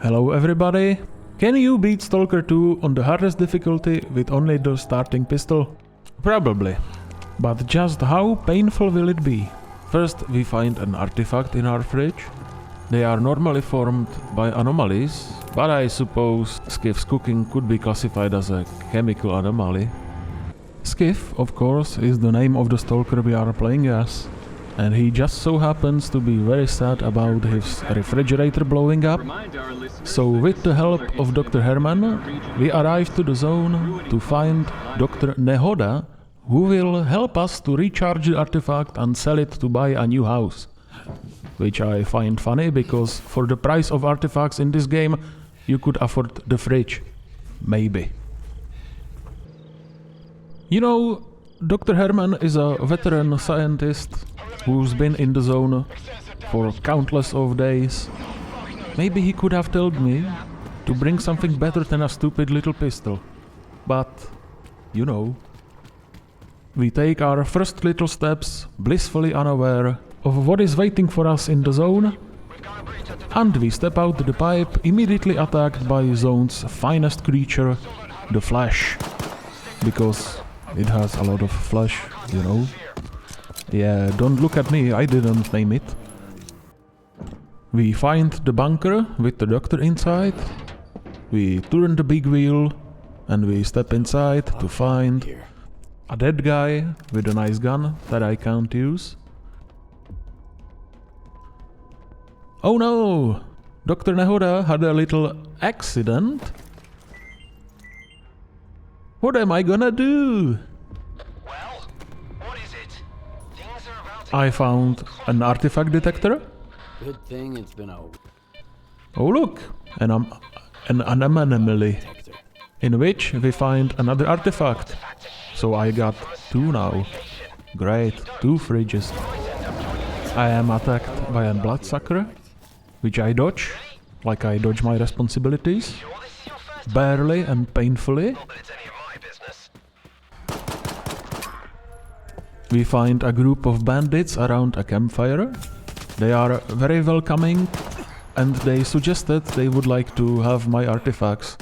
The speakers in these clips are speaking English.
Hello everybody! Can you beat Stalker 2 on the hardest difficulty with only the starting pistol? Probably. But just how painful will it be? First we find an artifact in our fridge. They are normally formed by anomalies, but I suppose Skiff's cooking could be classified as a chemical anomaly. Skiff, of course, is the name of the Stalker we are playing as. And he just so happens to be very sad about his refrigerator blowing up. So with the help of Dr. Herman, we arrive to the zone to find Dr. Nehoda, who will help us to recharge the artifact and sell it to buy a new house. Which I find funny, because for the price of artifacts in this game, you could afford the fridge. Maybe. You know, Dr. Herman is a veteran scientist who's been in the zone for countless of days. Maybe he could have told me to bring something better than a stupid little pistol. But, you know, we take our first little steps, blissfully unaware of what is waiting for us in the zone, and we step out the pipe, immediately attacked by zone's finest creature, the Flash. Because it has a lot of flesh, you know. Yeah, don't look at me, I didn't name it. We find the bunker with the doctor inside. We turn the big wheel and we step inside to find a dead guy with a nice gun that I can't use. Oh no! Dr. Nehoda had a little accident. What am I gonna do? I found an artifact detector. Good thing it's been a... Oh look! An anomaly, in which we find another artifact. So I got two now. Great, two fridges. I am attacked by a bloodsucker, which I dodge, like I dodge my responsibilities. Barely and painfully. We find a group of bandits around a campfire. They are very welcoming and they suggested they would like to have my artifacts.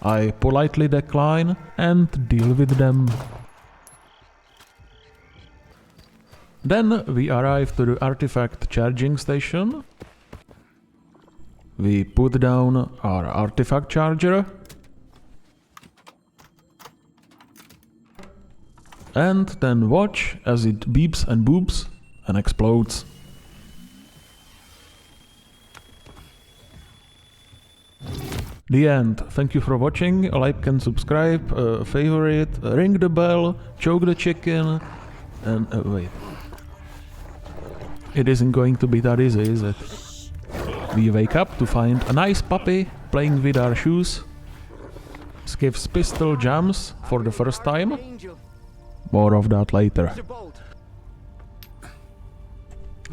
I politely decline and deal with them. Then we arrive to the artifact charging station. We put down our artifact charger. And then watch as it beeps and boops and explodes. The end. Thank you for watching. Like and subscribe, favorite, ring the bell, choke the chicken, and wait. It isn't going to be that easy, is it? We wake up to find a nice puppy playing with our shoes. Skiff's pistol jams for the first time. More of that later.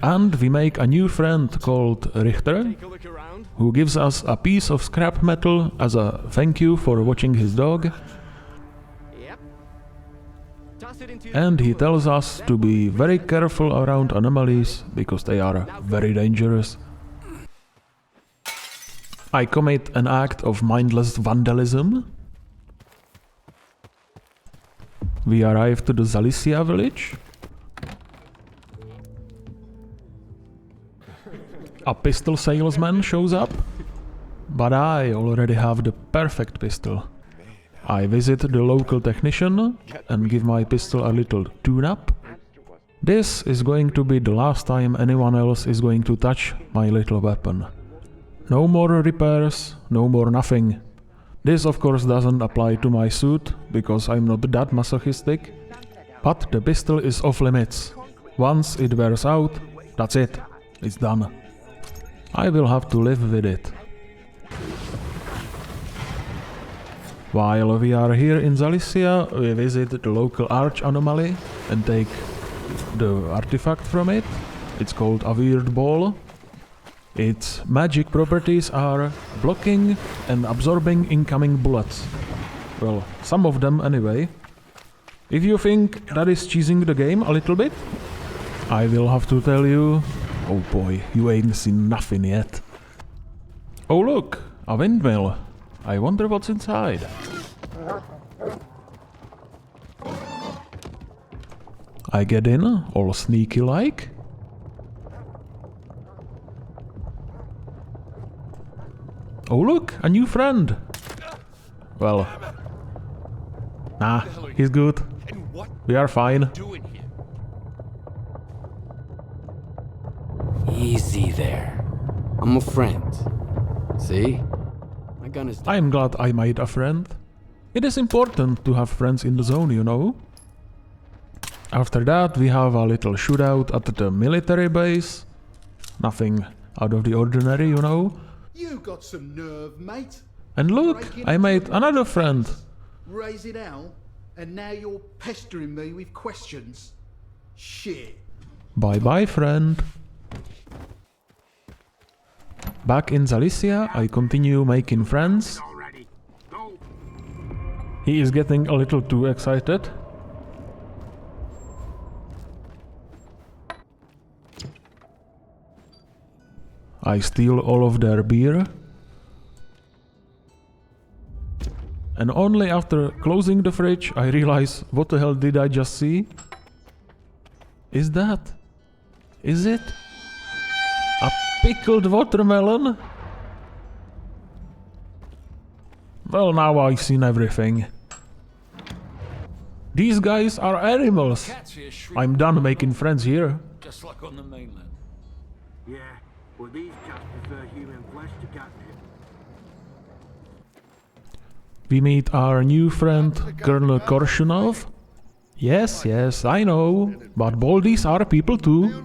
And we make a new friend called Richter, who gives us a piece of scrap metal as a thank you for watching his dog. And he tells us to be very careful around anomalies, because they are very dangerous. I commit an act of mindless vandalism. We arrive to the Zalicia village. A pistol salesman shows up, but I already have the perfect pistol. I visit the local technician and give my pistol a little tune-up. This is going to be the last time anyone else is going to touch my little weapon. No more repairs, no more nothing. This of course doesn't apply to my suit, because I'm not that masochistic, but the pistol is off limits. Once it wears out, that's it, it's done. I will have to live with it. While we are here in Zalicia, we visit the local arch anomaly and take the artifact from it. It's called a weird ball. Its magic properties are blocking and absorbing incoming bullets. Well, some of them anyway. If you think that is cheesing the game a little bit, I will have to tell you, oh boy, you ain't seen nothing yet. Oh look, A windmill. I wonder what's inside. I get in, all sneaky like. Oh look, a new friend. Well, nah, he's good. We are fine. Easy there. I'm a friend. See? My gun is down. I'm glad I made a friend. It is important to have friends in the zone, you know. After that we have a little shootout at the military base. Nothing out of the ordinary, you know. You got some nerve, mate. And look, I made another friend. Raise it out, and now you're pestering me with questions. Shit. Bye bye, friend. Back in Zalicia, I continue making friends. He is getting a little too excited. I steal all of their beer. And only after closing the fridge I realize, what the hell did I just see? Is that? Is it? A pickled watermelon? Well, now I've seen everything. These guys are animals. I'm done making friends here. Just like on the mainland. Yeah, well these cats prefer human flesh to catnip. We meet our new friend, Colonel Korshunov. Yes, I know, but Baldies are people too.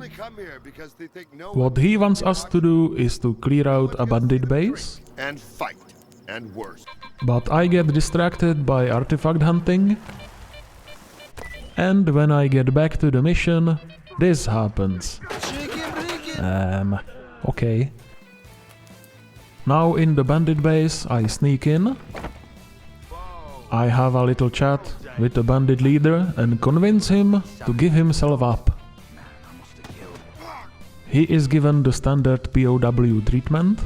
What he wants us to do is to clear out a bandit base. And fight, and worse. But I get distracted by artifact hunting. And when I get back to the mission, this happens. Okay. Now in the bandit base, I sneak in. I have a little chat with the bandit leader and convince him to give himself up. He is given the standard POW treatment.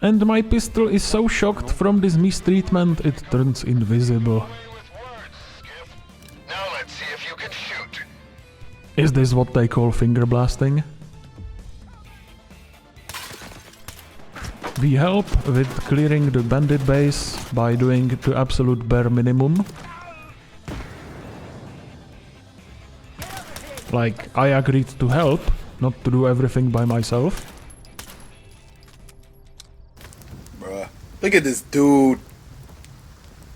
And my pistol is so shocked from this mistreatment it turns invisible. Now let's see if you can shoot. Is this what they call finger blasting? We help with clearing the bandit base by doing the absolute bare minimum. Like, I agreed to help, not to do everything by myself. Bruh, look at this dude.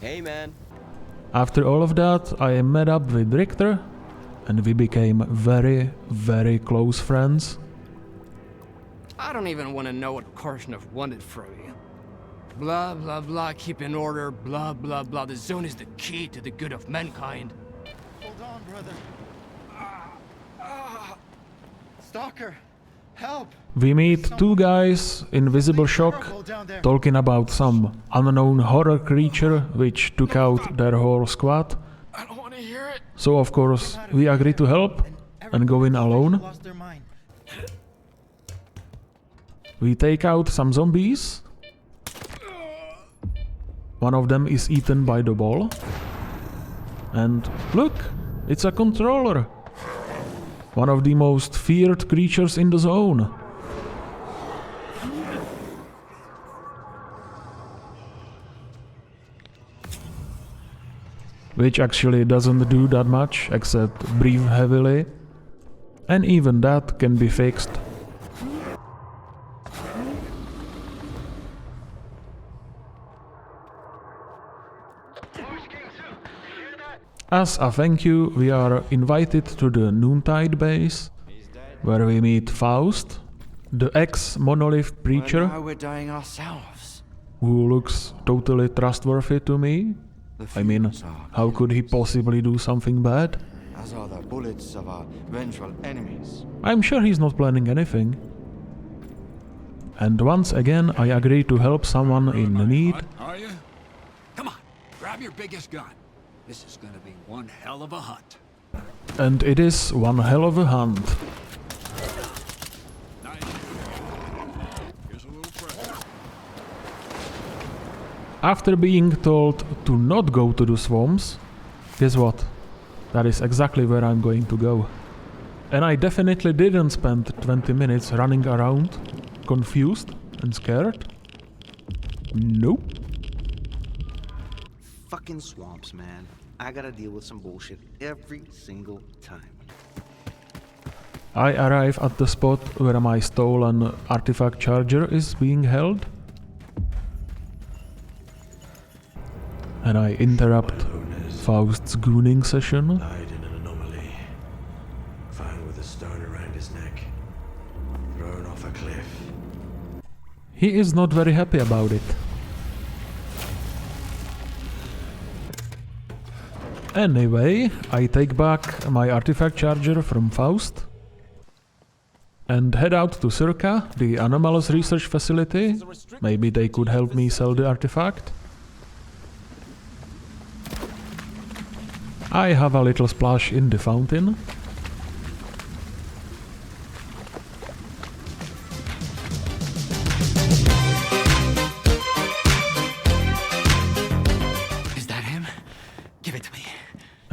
Hey, man. After all of that, I met up with Richter, and we became very, very close friends. I don't even want to know what Korshunov wanted from you. Blah, blah, blah, keep in order, blah, blah, blah. The zone is the key to the good of mankind. Hold on, brother. Stalker, help! We meet two guys in visible shock, talking about some unknown horror creature which took out their whole squad. I don't want to hear it. So of course we agree to help and go in alone. Lost their mind. We take out some zombies. One of them is eaten by the ball. And look, it's a controller. One of the most feared creatures in the zone. Which actually doesn't do that much, except breathe heavily. And even that can be fixed. As a thank you, we are invited to the Noontide base, where we meet Faust, the ex-monolith preacher, Now we're dying ourselves. who looks totally trustworthy to me. I mean, how could he possibly do something bad? As are the bullets of our vengeful enemies. I'm sure he's not planning anything. And once again, I agree to help someone in need. Are you? Come on, grab your biggest gun. This is gonna be one hell of a hunt. And it is one hell of a hunt. Nice. Here's a little pressure. After being told to not go to the swamps, guess what? That is exactly where I'm going to go. And I definitely didn't spend 20 minutes running around, confused and scared. Nope. Fucking swamps, man. I gotta deal with some bullshit every single time. I arrive at the spot where my stolen artifact charger is being held. And I interrupt Faust's gooning session. Died in an anomaly. Found with a stone around his neck. Thrown off a cliff. He is not very happy about it. Anyway, I take back my artifact charger from Faust and head out to S.T.A.L.K.E.R, the anomalous research facility. Maybe they could help me sell the artifact. I have a little splash in the fountain. Is that him? Give it to me.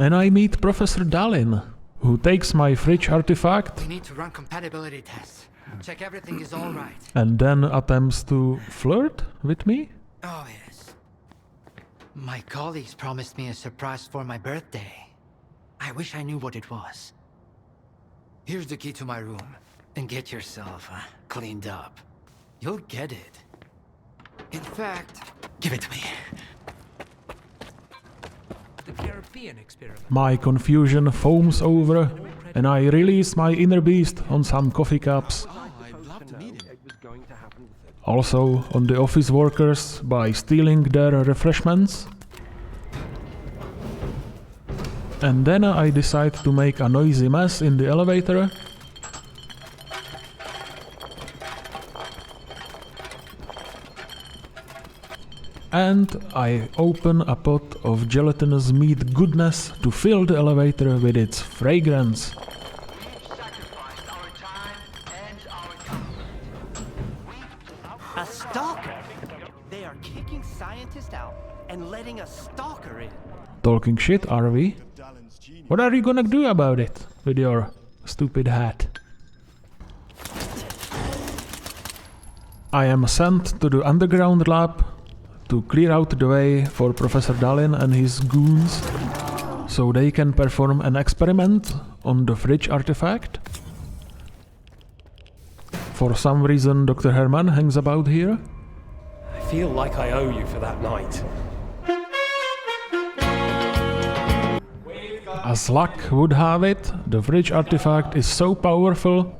And I meet Professor Dalin, who takes my fridge artifact We need to run compatibility tests. Check everything is all right. and then attempts to flirt with me. Oh, yes. My colleagues promised me a surprise for my birthday. I wish I knew what it was. Here's the key to my room. And get yourself cleaned up. You'll get it. In fact, give it to me. The European experiment. My confusion foams over, and I release my inner beast on some coffee cups. Also on the office workers by stealing their refreshments. And then I decide to make a noisy mess in the elevator. And I open a pot of gelatinous meat goodness to fill the elevator with its fragrance. A stalker? They are kicking scientists out and letting a stalker in. Talking shit, are we? What are you gonna do about it with your stupid hat? I am sent to the underground lab to clear out the way for Professor Dalin and his goons so they can perform an experiment on the fridge artifact. For some reason, Dr. Herman hangs about here. I feel like I owe you for that night. As luck would have it, the fridge artifact is so powerful,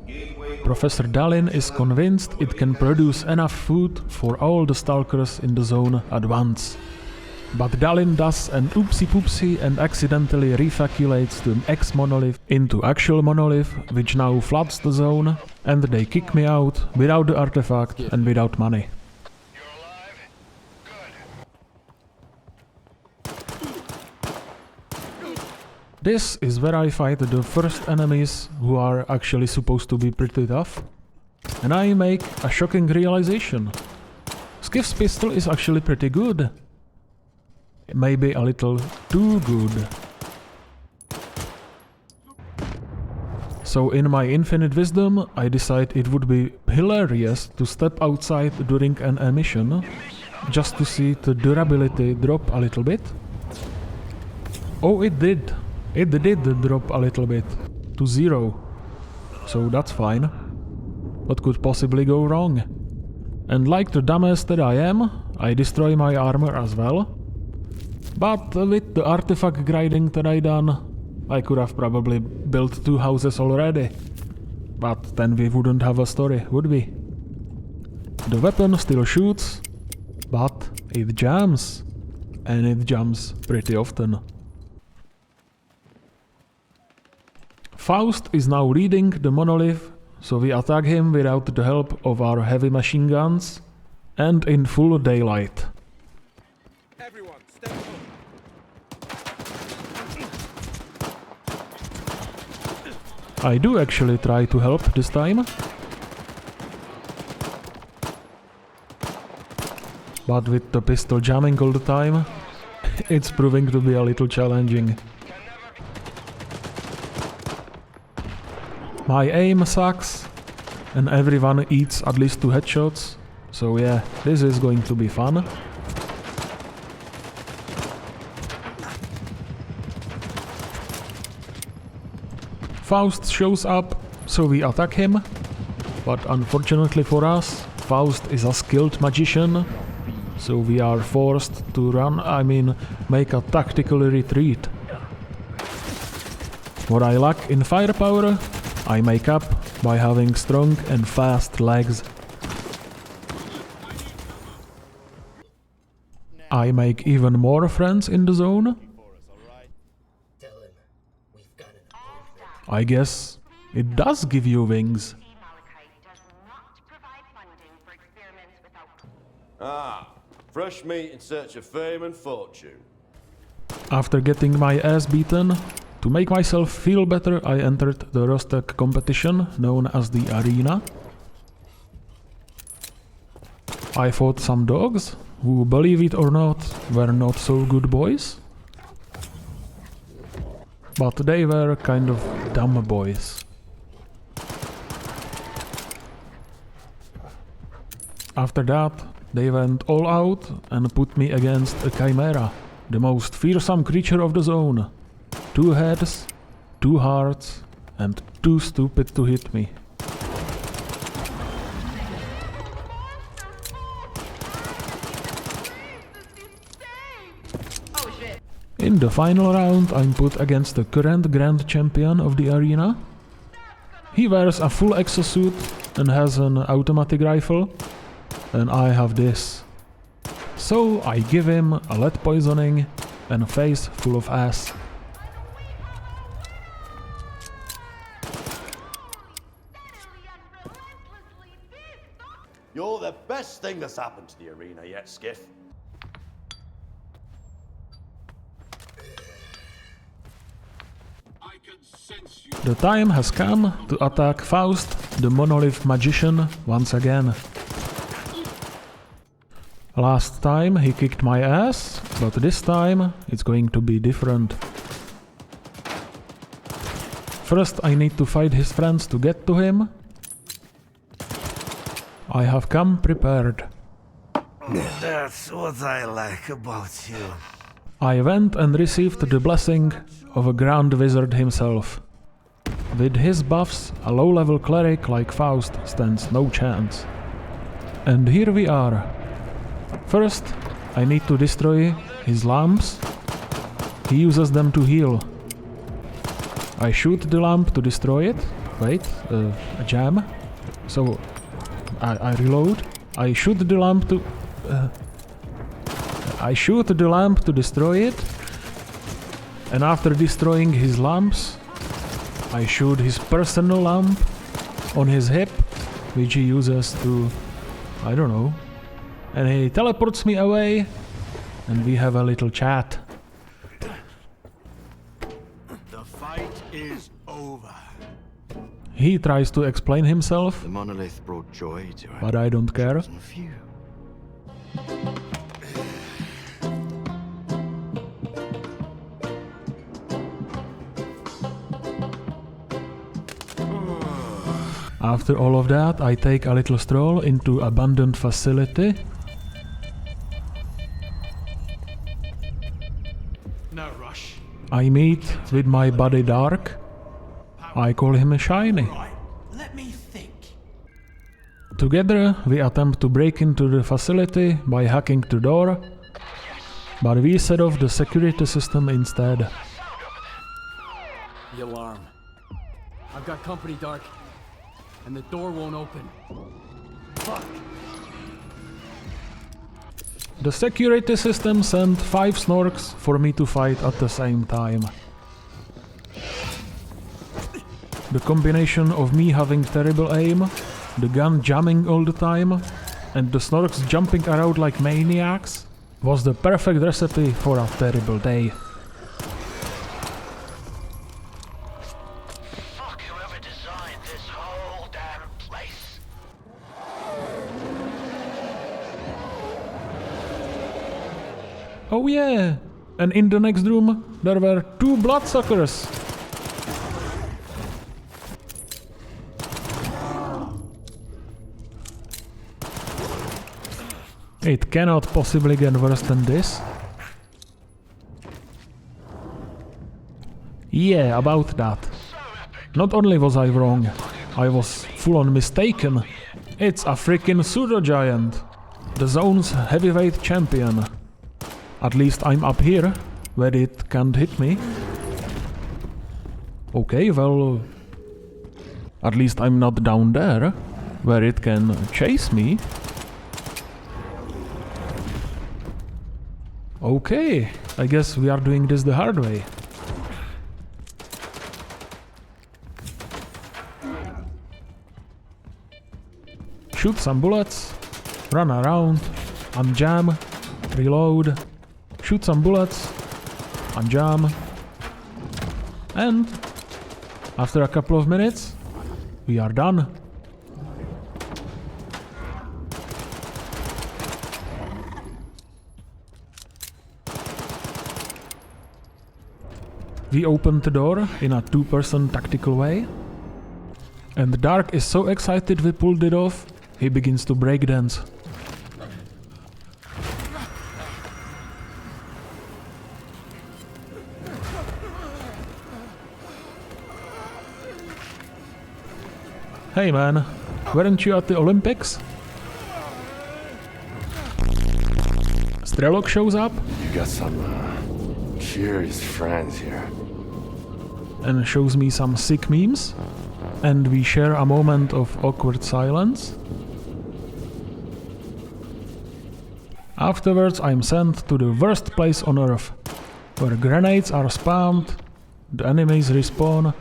Professor Dalin is convinced it can produce enough food for all the stalkers in the zone at once. But Dalin does an oopsie-poopsie and accidentally refaculates the ex-monolith into actual monolith, which now floods the zone, and they kick me out without the artifact and without money. This is where I fight the first enemies, who are actually supposed to be pretty tough. And I make a shocking realization. Skiff's pistol is actually pretty good. Maybe a little too good. So in my infinite wisdom, I decide it would be hilarious to step outside during an emission, just to see the durability drop a little bit. Oh, it did. It did drop a little bit, to 0. So that's fine. What could possibly go wrong? And like the dumbass that I am, I destroy my armor as well. But with the artifact grinding that I done, I could have probably built 2 houses already. But then we wouldn't have a story, would we? The weapon still shoots, but it jams. And it jams pretty often. Faust is now leading the monolith, so we attack him without the help of our heavy machine guns and in full daylight. Everyone, stay put. I do actually try to help this time. but with the pistol jamming all the time, it's proving to be a little challenging. My aim sucks, and everyone eats at least 2 headshots, so yeah, this is going to be fun. Faust shows up, so we attack him, but unfortunately for us, Faust is a skilled magician, so we are forced to make a tactical retreat. What I lack in firepower, I make up by having strong and fast legs. I make even more friends in the zone. I guess it does give you wings. Ah, fresh meat in search of fame and fortune. After getting my ass beaten, to make myself feel better, I entered the Rostek competition known as the Arena. I fought some dogs, who, believe it or not, were not so good boys. But they were kind of dumb boys. After that, they went all out and put me against a Chimera, the most fearsome creature of the zone. 2 heads, 2 hearts, and too stupid to hit me. In the final round, I'm put against the current Grand Champion of the arena. He wears a full exosuit and has an automatic rifle, and I have this. So I give him a lead poisoning and a face full of ass. You're the best thing that's happened to the arena yet, Skiff. The time has come to attack Faust, the monolith magician, once again. Last time he kicked my ass, but this time it's going to be different. First I need to fight his friends to get to him. I have come prepared. That's what I like about you. I went and received the blessing of a Grand Wizard himself. With his buffs, a low-level cleric like Faust stands no chance. And here we are. First, I need to destroy his lamps. He uses them to heal. I shoot the lamp to destroy it. Wait, a jam. So, I reload. I shoot the lamp to... I shoot the lamp to destroy it. And after destroying his lamps, I shoot his personal lamp on his hip, which he uses to... I don't know. And he teleports me away, and we have a little chat. The fight is over. He tries to explain himself, The monolith brought joy to her. but I don't care. Few. After all of that, I take a little stroll into abandoned facility. No rush. I meet with my buddy Dark. I call him Shiny. Let me think. Together, we attempt to break into the facility by hacking the door, but we set off the security system instead. The alarm. I've got company, Dark. And the door won't open. Fuck. The security system sent 5 snorks for me to fight at the same time. The combination of me having terrible aim, the gun jamming all the time, and the snorks jumping around like maniacs was the perfect recipe for a terrible day. Oh yeah! And in the next room, there were 2 bloodsuckers. It cannot possibly get worse than this. Yeah, about that. Not only was I wrong, I was full-on mistaken. It's a freaking pseudo-giant. The zone's heavyweight champion. At least I'm up here, where it can't hit me. Okay, well... At least I'm not down there, where it can chase me. Okay, I guess we are doing this the hard way. Shoot some bullets, run around, unjam, reload, shoot some bullets, unjam, and after a couple of minutes, we are done. We opened the door in a 2-person tactical way, and Dark is so excited we pulled it off, he begins to breakdance. Hey man, weren't you at the Olympics? S.T.A.L.K.E.R shows up. You got some curious friends here. And shows me some sick memes. And we share a moment of awkward silence. Afterwards I'm sent to the worst place on Earth, where grenades are spammed, the enemies respawn,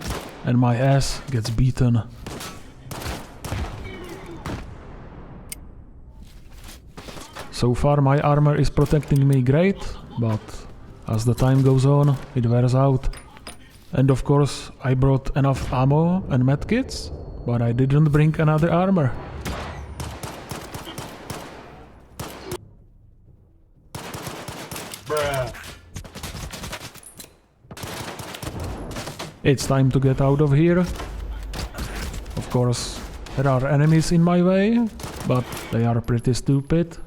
and my ass gets beaten. So far my armor is protecting me great, but as the time goes on, it wears out. And of course, I brought enough ammo and medkits, but I didn't bring another armor. Bruh. It's time to get out of here. Of course, there are enemies in my way, but they are pretty stupid.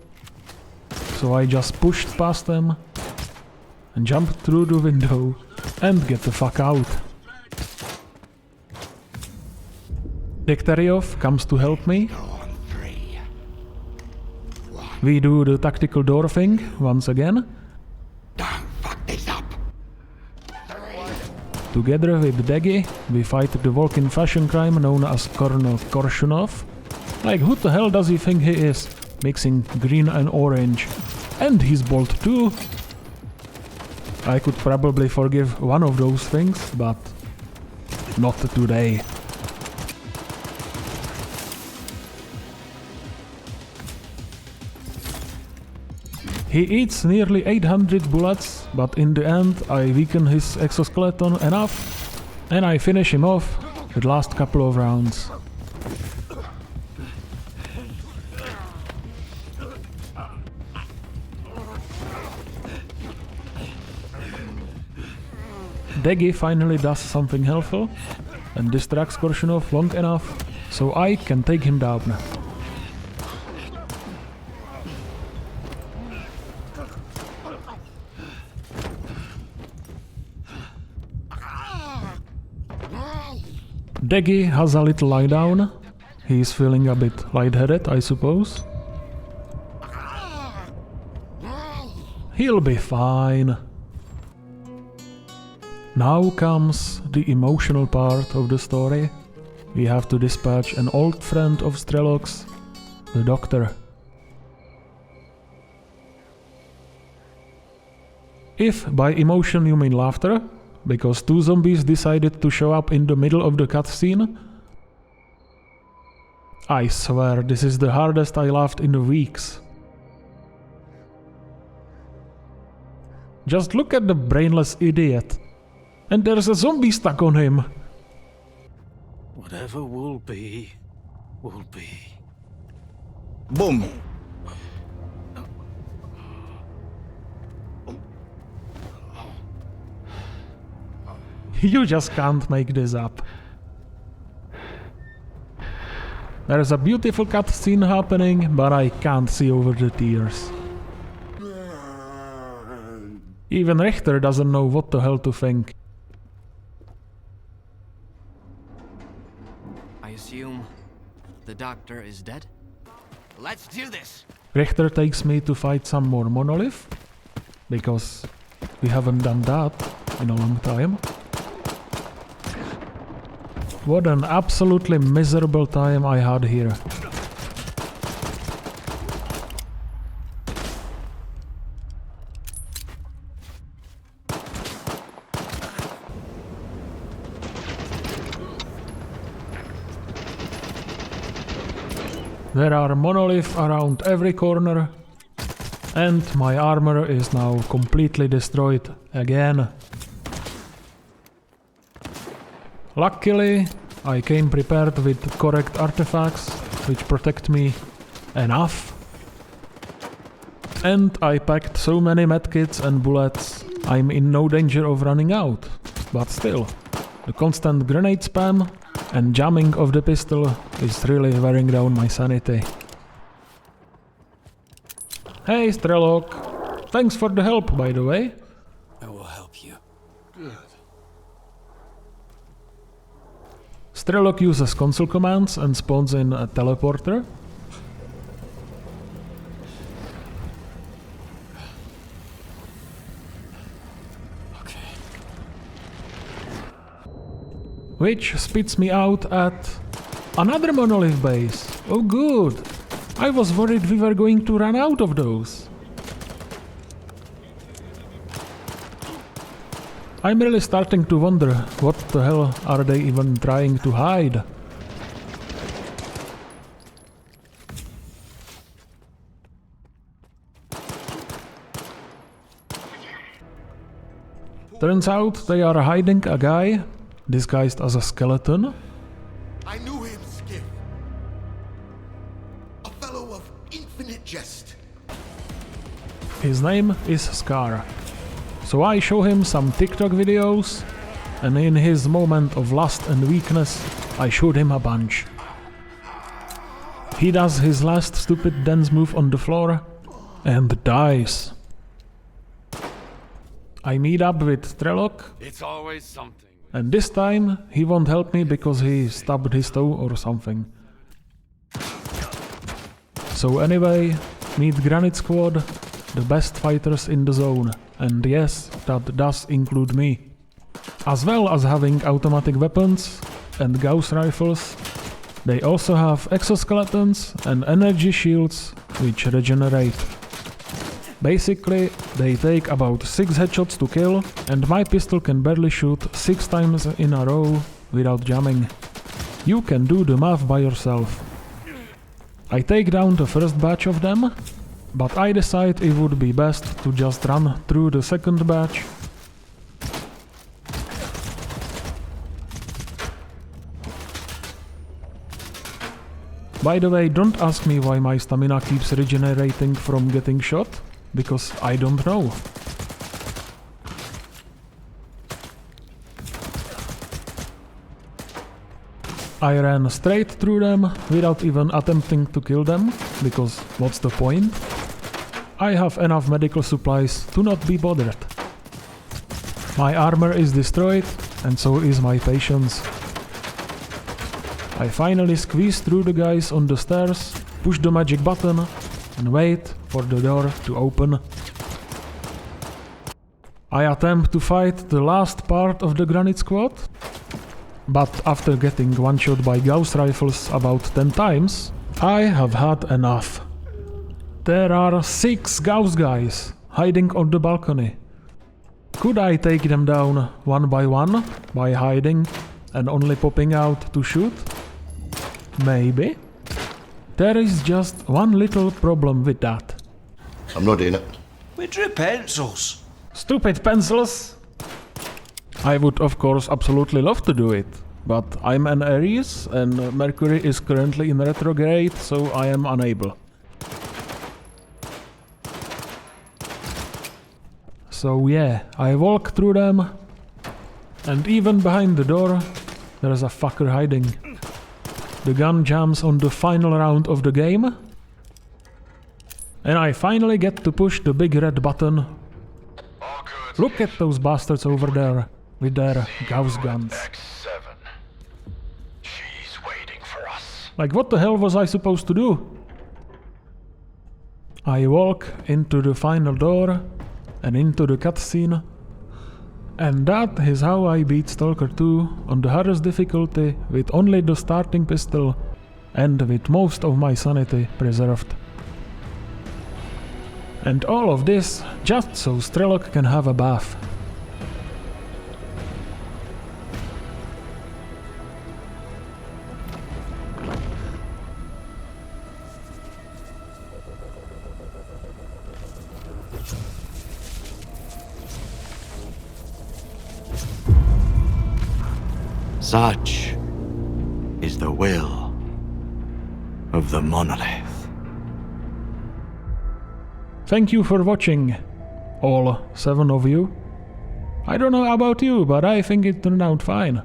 So I just pushed past them and jumped through the window and get the fuck out. Degtyaryov comes to help me. We do the tactical door thing once again. Together with Deggy, we fight the Vulcan fashion crime known as Colonel Korshunov. Like, who the hell does he think he is? Mixing green and orange. And he's bald too. I could probably forgive one of those things, but not today. He eats nearly 800 bullets, but in the end I weaken his exoskeleton enough and I finish him off with the last couple of rounds. Deggy finally does something helpful and distracts Korshunov long enough so I can take him down. Deggy has a little lie down. He's feeling a bit lightheaded, I suppose. He'll be fine. Now comes the emotional part of the story. We have to dispatch an old friend of S.T.A.L.K.E.'s, the Doctor. If by emotion you mean laughter, because 2 zombies decided to show up in the middle of the cutscene, I swear this is the hardest I laughed in weeks. Just look at the brainless idiot. And there's a zombie stuck on him. Whatever will be, will be. Boom. You just can't make this up. There's a beautiful cutscene happening, but I can't see over the tears. Even Richter doesn't know what the hell to think. I assume the doctor is dead? Let's do this! Richter takes me to fight some more monolith, because we haven't done that in a long time. What an absolutely miserable time I had here. There are monoliths around every corner, and my armor is now completely destroyed again. Luckily, I came prepared with correct artifacts, which protect me enough. And I packed so many medkits and bullets, I'm in no danger of running out. But still, the constant grenade spam and jamming of the pistol is really wearing down my sanity. Hey S.T.A.L.K.E.R. Thanks for the help, by the way. I will help you. Good. S.T.A.L.K.E.R uses console commands and spawns in a teleporter. Which spits me out at another monolith base. Oh good! I was worried we were going to run out of those. I'm really starting to wonder what the hell are they even trying to hide. Turns out they are hiding a guy disguised as a skeleton. I knew him, Skiff. A fellow of infinite jest. His name is Scar. So I show him some TikTok videos, and in his moment of lust and weakness, I shoot him a bunch. He does his last stupid dance move on the floor, and dies. I meet up with S.T.A.L.K.E.R. It's always something. And this time, he won't help me because he stubbed his toe or something. So anyway, meet Granite Squad, the best fighters in the zone. And yes, that does include me. As well as having automatic weapons and Gauss rifles, they also have exoskeletons and energy shields which regenerate. Basically, they take about 6 headshots to kill, and my pistol can barely shoot 6 times in a row without jamming. You can do the math by yourself. I take down the first batch of them, but I decide it would be best to just run through the second batch. By the way, don't ask me why my stamina keeps regenerating from getting shot, because I don't know. I ran straight through them without even attempting to kill them, because what's the point? I have enough medical supplies to not be bothered. My armor is destroyed, and so is my patience. I finally squeeze through the guys on the stairs, push the magic button, and wait for the door to open. I attempt to fight the last part of the Granite Squad, but after getting one-shot by Gauss rifles about 10 times, I have had enough. There are 6 Gauss guys hiding on the balcony. Could I take them down one by one by hiding and only popping out to shoot? Maybe. There is just one little problem with that. I'm not doing it. We drew pencils. Stupid pencils! I would of course absolutely love to do it, but I'm an Aries and Mercury is currently in retrograde, so I am unable. So yeah, I walk through them, And even behind the door, there is a fucker hiding. The gun jams on the final round of the game. And I finally get to push the big red button. Look at those bastards over there with their Gauss guns. She's waiting for us. Like, what the hell was I supposed to do? I walk into the final door and into the cutscene. And that is how I beat Stalker 2 on the hardest difficulty with only the starting pistol and with most of my sanity preserved. And all of this just so S.T.A.L.K.E.R can have a bath. Such is the will of the monolith. Thank you for watching, all 7 of you. I don't know about you, but I think it turned out fine.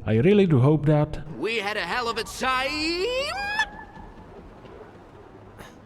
I really do hope that We had a hell of a time!